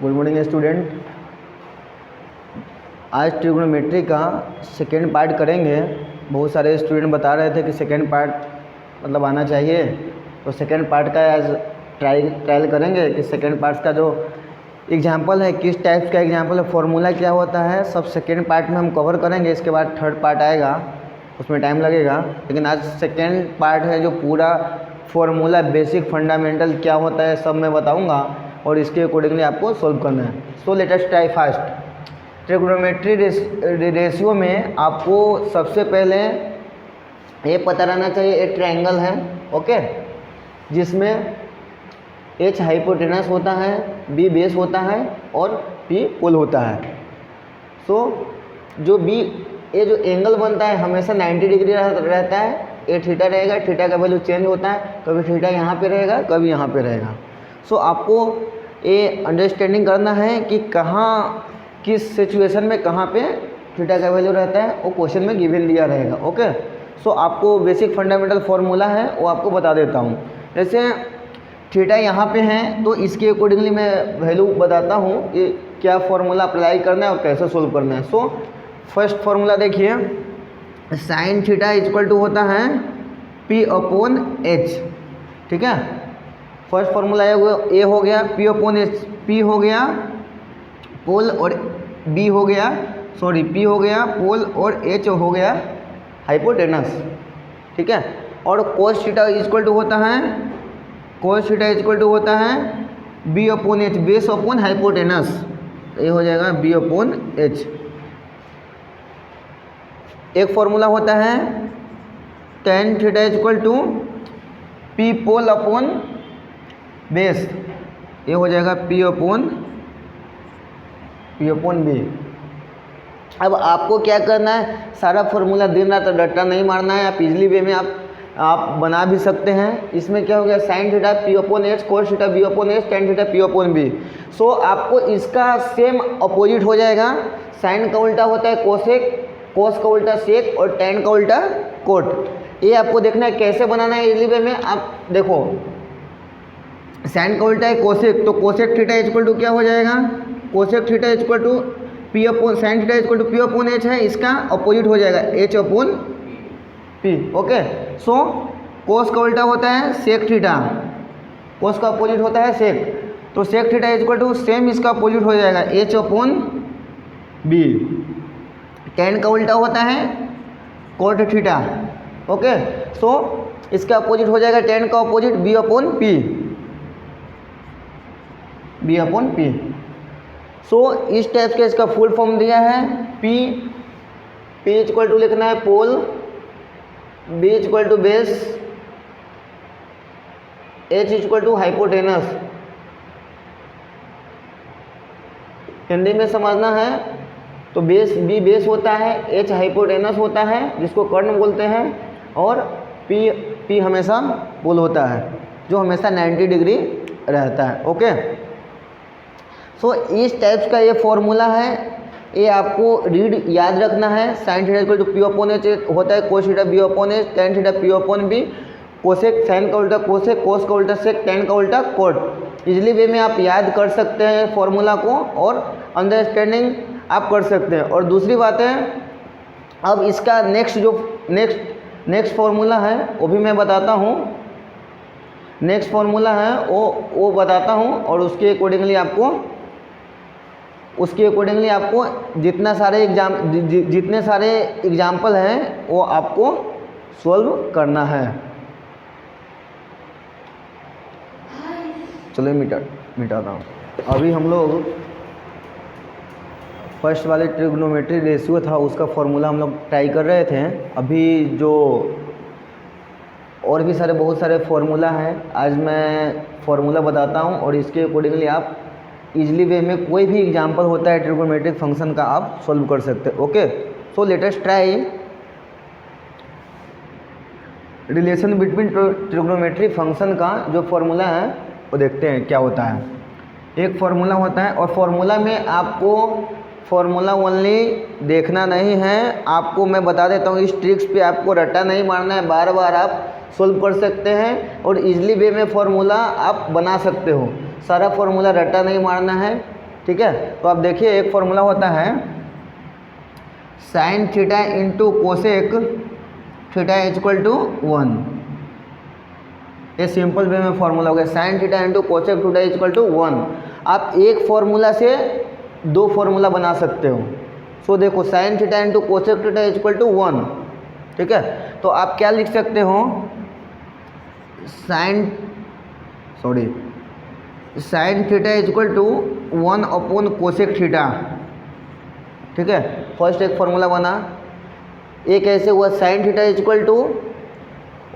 Good morning student. आज trigonometry का second part करेंगे। बहुत सारे स्टूडेंट बता रहे थे कि सेकेंड पार्ट मतलब आना चाहिए, तो सेकेंड पार्ट का आज ट्रायल करेंगे कि सेकेंड पार्ट का जो एग्जाम्पल है किस टाइप का एग्जाम्पल है, फॉर्मूला क्या होता है, सब सेकेंड पार्ट में हम कवर करेंगे। इसके बाद थर्ड पार्ट आएगा, उसमें टाइम लगेगा, लेकिन आज सेकेंड पार्ट है जो पूरा फॉर्मूला बेसिक फंडामेंटल क्या होता है सब मैं बताऊंगा और इसके अकॉर्डिंगली आपको सोल्व करना है। So let us try fast. Trigonometry ratio में आपको सबसे पहले ये पता रहना चाहिए एक ट्रायंगल है, ओके, जिसमें H हाइपोटेनस होता है, B बेस होता है और P पोल होता है। सो जो B ये जो एंगल बनता है हमेशा 90 डिग्री रहता है। ये थीटा रहेगा, थीटा का वैल्यू चेंज होता है, कभी थीटा यहाँ पे रहेगा कभी यहाँ पे रहेगा। सो आपको ये अंडरस्टैंडिंग करना है कि कहाँ किस सिचुएशन में कहाँ पे थीटा का वैल्यू रहता है, वो क्वेश्चन में गिवन दिया रहेगा, ओके। सो आपको बेसिक फंडामेंटल फार्मूला है वो आपको बता देता हूँ। जैसे थीटा यहाँ पे है तो इसके अकॉर्डिंगली मैं वैल्यू बताता हूँ कि क्या फार्मूला अप्लाई करना है और कैसे सोल्व करना है। सो फर्स्ट फार्मूला देखिए, साइन थीटा इक्वल टू होता है P अपॉन H, ठीक है। फर्स्ट फार्मूला ए हो गया P अपॉन H, P हो गया पोल और B हो गया, सॉरी P हो गया पोल और H हो गया हाइपोटेनस, ठीक है। और कोस थीटा इक्वल टू होता है, कोस थीटा इक्वल टू होता है B upon H, base upon hypotenuse, ये हो जाएगा B अपॉन H। एक फॉर्मूला होता है tan theta equal to P pole upon base, ये हो जाएगा P अपॉन B। अब आपको क्या करना है, सारा फॉर्मूला दिन रात रट्टा नहीं मारना है, आप इजली वे में आप बना भी सकते हैं। इसमें क्या हो गया, sine theta P upon H, कोस theta B upon H, tan theta P upon B। सो आपको इसका सेम अपोजिट हो जाएगा। साइन का उल्टा होता है कोसेक, कोस का उल्टा सेक और टेन का उल्टा कोट। ये आपको देखना है कैसे बनाना है इजली वे में। आप देखो साइन का उल्टा है कोसेक, तो कोसेक थीटा इक्वल टू क्या हो जाएगा, cosec theta equal to P upon sine theta equal to P upon H है, इसका अपोजिट हो जाएगा H upon P, okay. So cos का उल्टा होता है सेक थीटा, कोस का अपोजिट होता है सेक, तो sec theta equal to same इसका अपोजिट हो जाएगा H अपॉन B। टेन का उल्टा होता है कोट थीटा, ओके। सो इसका अपोजिट हो जाएगा टेन का opposite B upon P, B upon P। सो इस टाइप का इसका फुल फॉर्म दिया है। P इक्वल टू लिखना है pole, B equal to base, H equal to hypotenuse. Hindi में समझना है तो बेस B बेस होता है, H हाइपोटेनस होता है जिसको कर्ण बोलते हैं, और P हमेशा पोल होता है जो हमेशा 90 डिग्री रहता है, ओके। सो इस टाइप्स का ये फॉर्मूला है, ये आपको रीड याद रखना है। Sine theta equal to P upon H होता है cos theta B upon H, tan theta P upon B, cosec sine का उल्टा कोसेक, कोस का उल्टा सेक, टेन का उल्टा कोट। इजली वे में आप याद कर सकते हैं फॉर्मूला को और अंडरस्टैंडिंग आप कर सकते हैं। और दूसरी बात है, अब इसका नेक्स्ट फार्मूला है वो भी मैं बताता हूँ, नेक्स्ट फार्मूला है वो बताता हूँ, और उसके अकॉर्डिंगली आपको जितने सारे एग्जाम्पल हैं वो आपको सॉल्व करना है। चलो मिटाता हूँ। अभी हम लोग फर्स्ट वाले ट्रिग्नोमेट्री रेशियो था उसका फॉर्मूला हम लोग ट्राई कर रहे थे। अभी जो और भी बहुत सारे फार्मूला हैं, आज मैं फार्मूला बताता हूँ और इसके अकॉर्डिंगली आप इजली वे में कोई भी एग्जांपल होता है ट्रिग्नोमेट्रिक फंक्शन का आप सॉल्व कर सकते हैं, okay. So let us try relation between trigonometry function का जो फार्मूला है वो देखते हैं क्या होता है। एक फार्मूला होता है और फार्मूला में आपको फार्मूला ओनली देखना नहीं है, आपको मैं बता देता हूँ इस ट्रिक्स पे आपको रट्टा नहीं मारना है, बार बार आप सोल्व कर सकते हैं और इजली वे में फार्मूला आप बना सकते हो। सारा फार्मूला रट्टा नहीं मारना है, ठीक है। तो आप देखिए एक फॉर्मूला होता है sine theta into cosec theta equal to 1। ये सिंपल वे में फॉर्मूला हो गया, sine theta into cosec theta equal to 1। आप एक फॉर्मूला से दो फॉर्मूला बना सकते हो। सो देखो sine theta into cosec theta equal to 1, ठीक है। तो आप क्या लिख सकते हो, sine theta equal to 1 upon cosec theta, ठीक है। फर्स्ट एक फॉर्मूला बना, एक ऐसे हुआ साइन थीटा इक्वल टू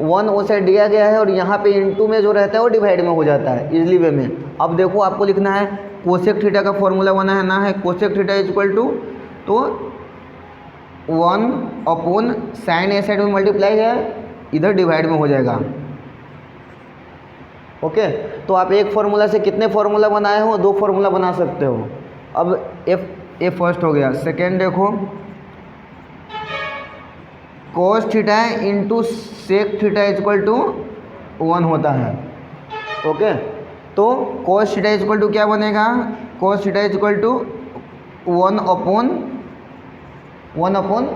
1 वो साइड दिया गया है और यहाँ पे इनटू में जो रहता है वो डिवाइड में हो जाता है इजली वे में। अब देखो आपको लिखना है कोसेक थीटा का फॉर्मूला बना है ना, है कोसेक थीटा इक्वल टू तो 1 अपॉन साइन ए साइड में मल्टीप्लाई है, इधर डिवाइड में हो जाएगा। ओके, तो आप एक फॉर्मूला से कितने फॉर्मूला बनाए हो, दो फॉर्मूला बना सकते हो। अब ए फर्स्ट हो गया, सेकेंड देखो cos theta into sec theta equal to 1 होता है। ओके, तो कोस थीटा इक्वल टू क्या बनेगा, cos theta equal to 1 upon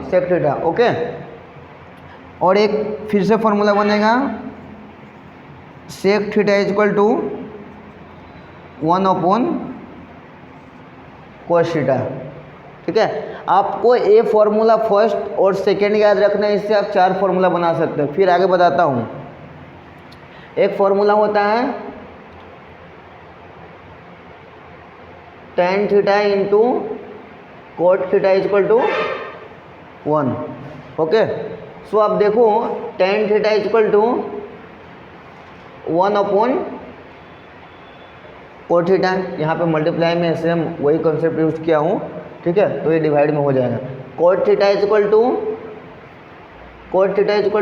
sec theta. Okay, और एक फिर से फॉर्मूला बनेगा sec theta equal to 1 upon cos theta, ठीक है। आपको ये फॉर्मूला फर्स्ट और सेकेंड याद रखना है, इससे आप 4 फॉर्मूला बना सकते हैं। फिर आगे बताता हूँ। एक फॉर्मूला होता है tan theta into cot theta equal to 1। Okay, so आप देखो tan theta equal to 1 upon cot theta, यहाँ पे मल्टीप्लाई में सेम वही कॉन्सेप्ट यूज किया हूँ, ठीक है। तो ये डिवाइड में हो जाएगा, cot theta equal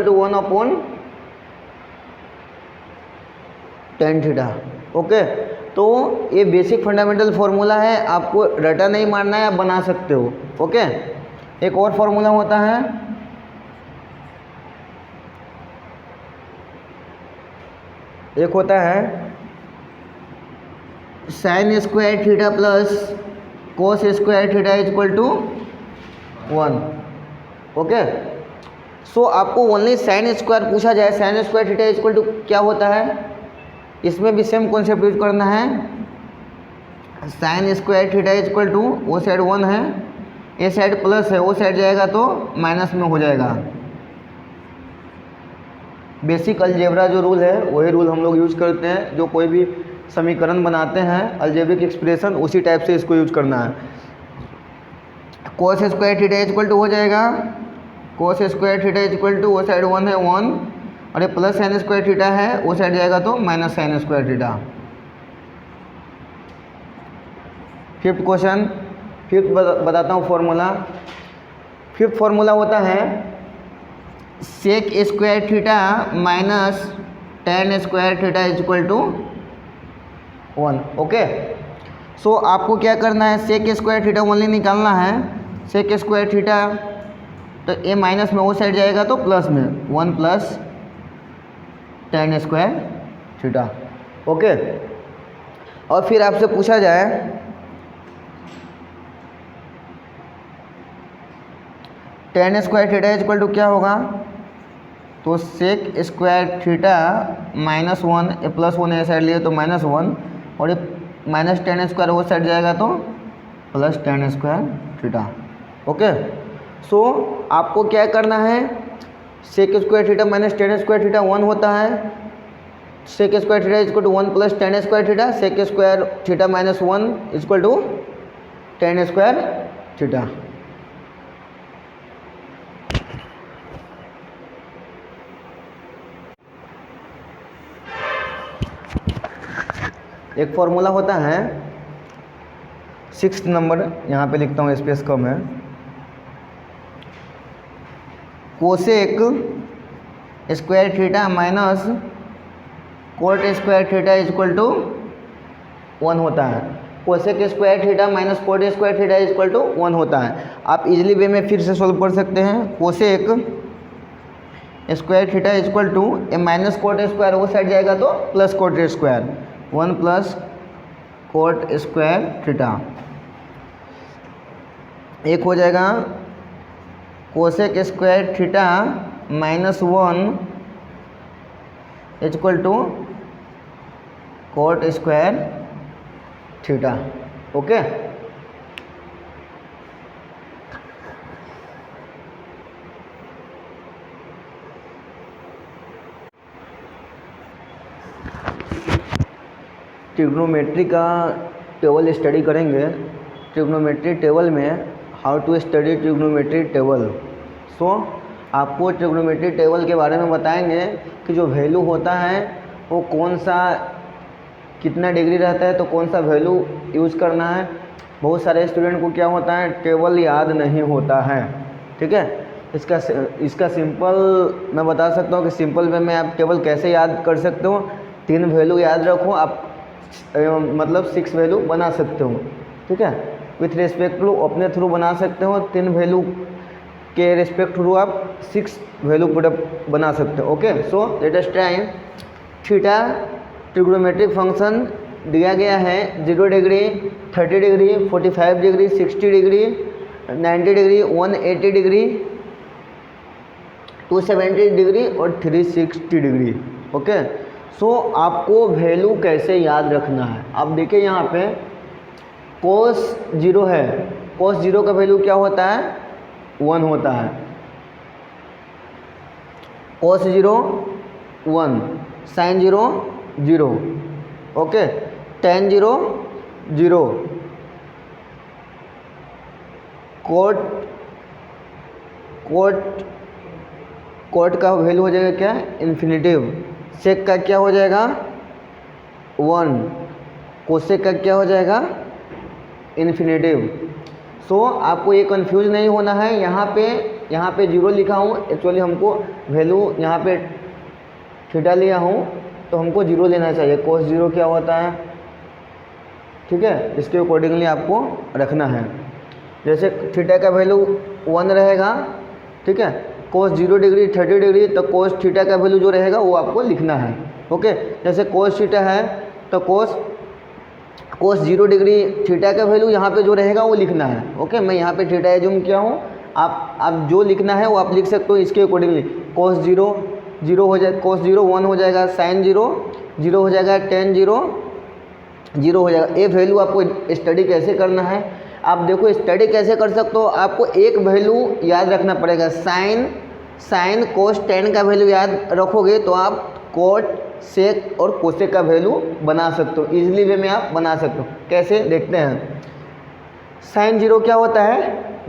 to 1 upon tan theta. Okay, तो ये बेसिक फंडामेंटल फार्मूला है, आपको रटा नहीं मारना है, आप बना सकते हो। ओके, एक और फार्मूला होता है sine square theta plus cos square theta equal to 1। Okay, so आपको ओनली साइन स्क्वायर पूछा जाए, sine square theta equal to क्या होता है, इसमें भी सेम कॉन्सेप्ट यूज करना है। Sine square theta equal to वो साइड 1 है, ये साइड प्लस है, वो साइड जाएगा तो माइनस में हो जाएगा। बेसिक अलजेब्रा जो रूल है वही रूल हम लोग यूज करते हैं, जो कोई भी समीकरण बनाते हैं अलजेब्रिक एक्सप्रेशन, उसी टाइप से इसको यूज करना है। Cos square theta equal to हो जाएगा, cos square theta equal to वो साइड 1 है 1, और ये प्लस साइन स्क्वायर थीटा है, वो साइड जाएगा तो minus sine square theta. Fifth question, fifth बताता हूँ फॉर्मूला। फिफ्थ फॉर्मूला होता है sec square theta minus tan square theta equal to 1। Okay, so आपको क्या करना है, सेक स्क्वायर थीटा ओनली निकालना है। सेक स्क्वायर थीटा तो ए माइनस में वो साइड जाएगा तो प्लस में 1 plus tan square theta. Okay, और फिर आपसे पूछा जाए tan square theta equal to क्या होगा, तो sec square theta minus 1 plus 1 ए साइड लिए तो माइनस 1, और ये माइनस tan स्क्वायर वो साइड जाएगा तो plus tan square theta. Okay, so आपको क्या करना है, sec square theta minus tan square theta 1 होता है, sec square theta equal to 1 plus tan square theta, sec square theta minus 1 equal to tan square theta. एक formula होता है 6 number, यहाँ पे लिखता हूँ स्पेस कम है, cosec square theta minus cot square theta equal to 1 होता है। Cosec square theta minus cot square theta equal to 1 होता है। आप इजीली वे में फिर से सॉल्व कर सकते हैं। Cosec square theta equal to ए माइनस कोट स्क्वायर वो साइड जाएगा तो plus cot square, 1 plus cot square theta, एक हो जाएगा cosec square theta -1 equal to cot square theta. Okay, trigonometry का टेबल स्टडी करेंगे। ट्रिग्नोमेट्री टेबल में how to study trigonometry table. So आपको ट्रिग्नोमेट्री टेबल के बारे में बताएंगे कि जो वैल्यू होता है वो कौन सा कितना डिग्री रहता है तो कौन सा वैल्यू यूज़ करना है। बहुत सारे स्टूडेंट को क्या होता है, टेबल याद नहीं होता है। ठीक है, इसका सिंपल मैं बता सकता हूँ कि सिंपल वे में आप टेबल कैसे याद कर सकते हो। 3 वैल्यू याद रखो, आप मतलब 6 वैल्यू बना सकते हो। ठीक है, विथ रिस्पेक्ट टू अपने थ्रू बना सकते हो। 3 वैल्यू के रिस्पेक्ट थ्रू आप 6 वैल्यू प्रोडक्ट बना सकते हो। Okay, so let us try. Theta trigonometric function दिया गया है 0 degree, 30 degree, 45 degree, 60 degree, 90 degree, 180 degree, 270 degree और 360 डिग्री। ओके, सो आपको वैल्यू कैसे याद रखना है। आप देखिए यहाँ पे cos 0 है, cos 0 का वैल्यू क्या होता है, 1 होता है। cos 0 1, sin 0 0, okay, tan 0 0, coat का वैल्यू हो जाएगा क्या, इन्फिनिटिव। सेक का क्या हो जाएगा 1, कोसेक का क्या हो जाएगा इन्फिनिटिव। सो आपको ये कंफ्यूज नहीं होना है। यहाँ पे 0 लिखा हूँ, एक्चुअली हमको वैल्यू यहाँ पे थीटा लिया हूँ तो हमको 0 लेना चाहिए। cos 0 क्या होता है, ठीक है, इसके अकॉर्डिंगली आपको रखना है। जैसे थीटा का वैल्यू 1 रहेगा, ठीक है, cos 0 डिग्री 30 डिग्री तो cos थीटा का वैल्यू जो रहेगा वो आपको लिखना है। ओके, जैसे cos थीटा है तो cos 0 डिग्री थीटा का वैल्यू यहाँ पे जो रहेगा वो लिखना है। ओके, मैं यहाँ पे थीटा एज्यूम किया हूँ, आप जो लिखना है वो आप लिख सकते हो इसके अकॉर्डिंगली। cos 0 0 हो जाए, cos 0 1 हो जाएगा, sin 0 0 हो जाएगा, tan 0 0 हो जाएगा। ये वैल्यू आपको स्टडी कैसे करना है, आप देखो स्टडी कैसे कर सकते हो। आपको एक वैल्यू याद रखना पड़ेगा, साइन कोस tan का वैल्यू याद रखोगे तो आप कोट सेक और कोसेक का वैल्यू बना सकते हो। इजीली वे में आप बना सकते हो। कैसे देखते हैं। साइन 0 क्या होता है,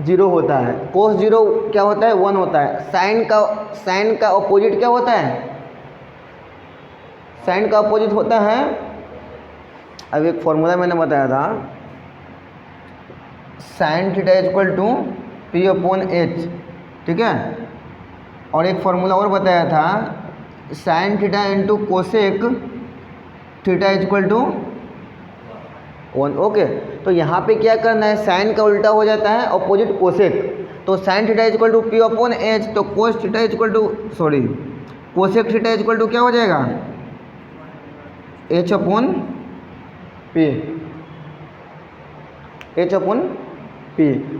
0 होता है। कोस 0 क्या होता है, 1 होता है। साइन का अपोजिट क्या होता है, साइन का अपोजिट होता है, अब एक फॉर्मूला मैंने बताया था, sine theta equal to P/H, ठीक है। और एक फॉर्मूला और बताया था, sine theta into cosec theta equal to 1। Okay, तो यहाँ पे क्या करना है, साइन का उल्टा हो जाता है अपोजिट कोसेक, तो sine theta equal to P/H, तो cos theta equal to cosec theta equal to क्या हो जाएगा, H/P।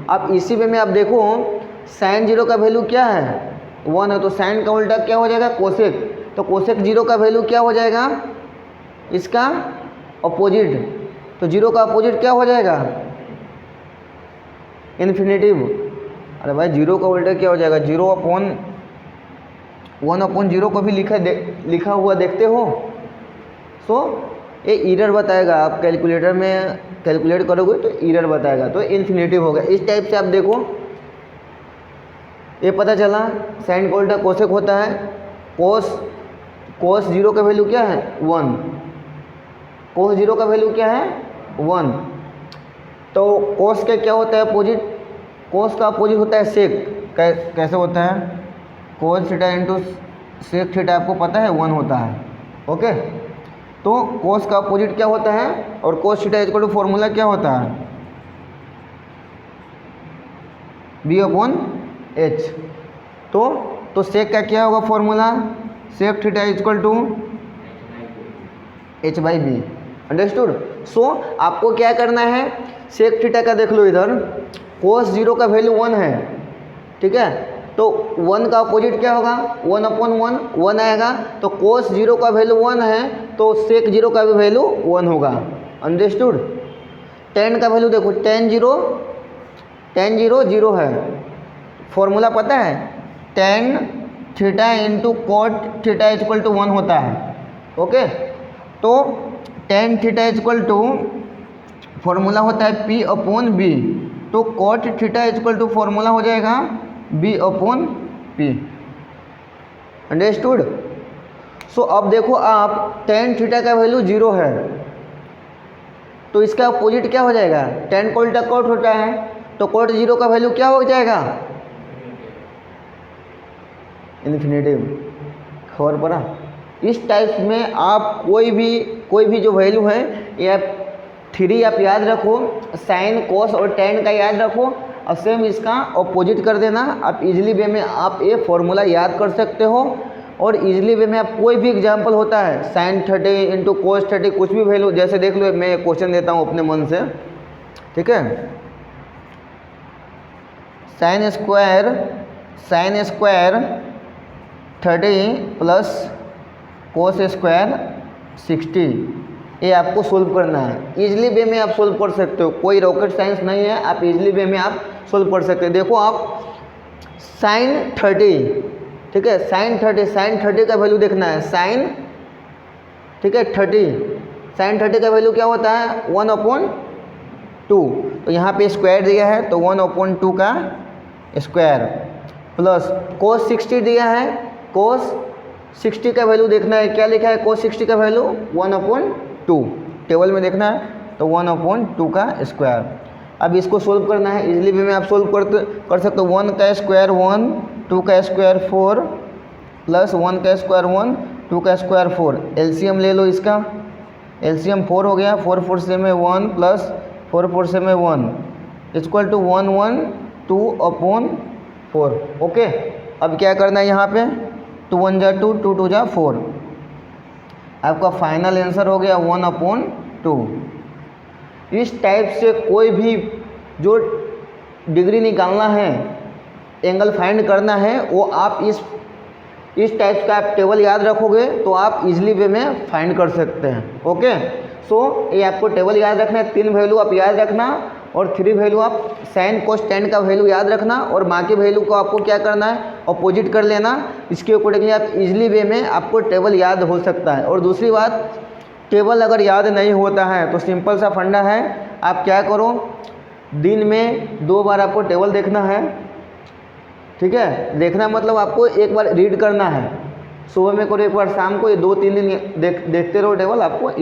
अब इसी वे में आप देखो साइन 0 का वैल्यू क्या है, 1 है, तो साइन का उल्टा क्या हो जाएगा, कोसेक, तो कोसेक 0 का वैल्यू क्या हो जाएगा, इसका अपोजिट, तो 0 का अपोजिट क्या हो जाएगा, इन्फिनिटिव। अरे भाई 0 का उल्टा क्या हो जाएगा, 1/0 को भी लिखा हुआ देखते हो। सो ये एरर बताएगा, आप कैलकुलेटर में कैलकुलेट करोगे तो एरर बताएगा, तो इन्फिनिटिव होगा। इस टाइप से आप देखो, ये पता चला साइन का उल्टा कोसेक होता है। कोस 0 का वैल्यू क्या है, 1, कोस 0 का वैल्यू क्या है, 1, तो कोस का क्या होता है अपोजिट, कोस का अपोजिट होता है सेक। कैसे होता है, cos theta into sec theta आपको पता है 1 होता है। ओके, तो कोस का अपोजिट क्या होता है, और cos theta equal to formula क्या होता है, B/H। तो सेक का क्या होगा formula, sec theta equal to H/B। Understood. So आपको क्या करना है, सेक थीटा का देख लो इधर, कोस 0 का वैल्यू 1 है, ठीक है, तो 1 का अपोजिट क्या होगा, 1/1 1 आएगा, तो कोस 0 का वैल्यू 1 है तो सेक 0 का भी वैल्यू 1 होगा। अंडरस्टूड। tan का वैल्यू देखो, tan 0 0 है, फॉर्मूला पता है, tan theta into cot theta equal to 1 होता है। ओके, तो tan theta equal to formula होता है P/B, तो cot theta equal to formula हो जाएगा B/P। अंडरस्टूड। सो अब देखो आप, tan थीटा का वैल्यू 0 है, तो इसका अपोजिट क्या हो जाएगा, tan को उल्टा कॉट होता है, तो कॉट 0 का वैल्यू क्या हो जाएगा, इन्फिनेटिव। खबर पड़ा। इस टाइप में आप कोई भी जो वैल्यू है, या 3 आप याद रखो, साइन कोस और tan का याद रखो, और सेम इसका अपोजिट कर देना। आप इजीली वे में आप ये फॉर्मूला याद कर सकते हो, और इजीली वे में आप कोई भी एग्जांपल होता है, साइन 30 इंटू कोस 30, कुछ भी वैल्यू, जैसे देख लो मैं क्वेश्चन देता हूँ अपने मन से, ठीक है, sine square 30 plus cos square 60, ये आपको सोल्व करना है। इजीली वे में आप सोल्व कर सकते हो, कोई रॉकेट साइंस नहीं है, आप इजीली वे में आप सोल्व कर सकते हो। देखो आप साइन 30, ठीक है, साइन 30 का वैल्यू देखना है, साइन, ठीक है, 30, साइन 30 का वैल्यू क्या होता है, 1/2, तो यहाँ पे स्क्वायर दिया है तो 1/2 का स्क्वायर, प्लस कोस 60 दिया है, कोस 60 का वैल्यू देखना है, क्या लिखा है कोस 60 का वैल्यू 1/2, टेबल में देखना है, तो 1/2 का स्क्वायर। अब इसको सोल्व करना है, इजीली वे में आप सोल्व कर सकते हो। 1 का स्क्वायर 1, 2 का स्क्वायर 4, प्लस 1 का स्क्वायर 1, 2 का स्क्वायर 4, एलसीएम ले लो इसका, एलसीएम 4 हो गया, 4 4 से में 1 प्लस 4 4 से में 1 इक्वल टू 1 1 2/4। ओके, अब क्या करना है यहाँ पे, 2 1 जा 2, 2 2 जा 4, आपका फाइनल आंसर हो गया 1/2। इस टाइप से कोई भी जो डिग्री निकालना है, एंगल फाइंड करना है, वो आप इस टाइप का आप टेबल याद रखोगे तो आप इजीली वे में फाइंड कर सकते हैं। ओके, सो ये आपको टेबल याद रखना है, 3 वैल्यू आप याद रखना, और 3 वैल्यू आप साइन कोस tan का वैल्यू याद रखना, और बाकी वैल्यू को आपको क्या करना है, अपोजिट कर लेना। इसके अकॉर्डिंगली आप इजीली वे में आपको टेबल याद हो सकता है। और दूसरी बात, टेबल अगर याद नहीं होता है तो सिंपल सा फंडा है, आप क्या करो, दिन में 2 बार आपको टेबल देखना है, ठीक है, देखना मतलब आपको एक बार रीड करना है, सुबह में करो, एक बार शाम को, ये 2-3 दिन देखते रहो टेबल, आपको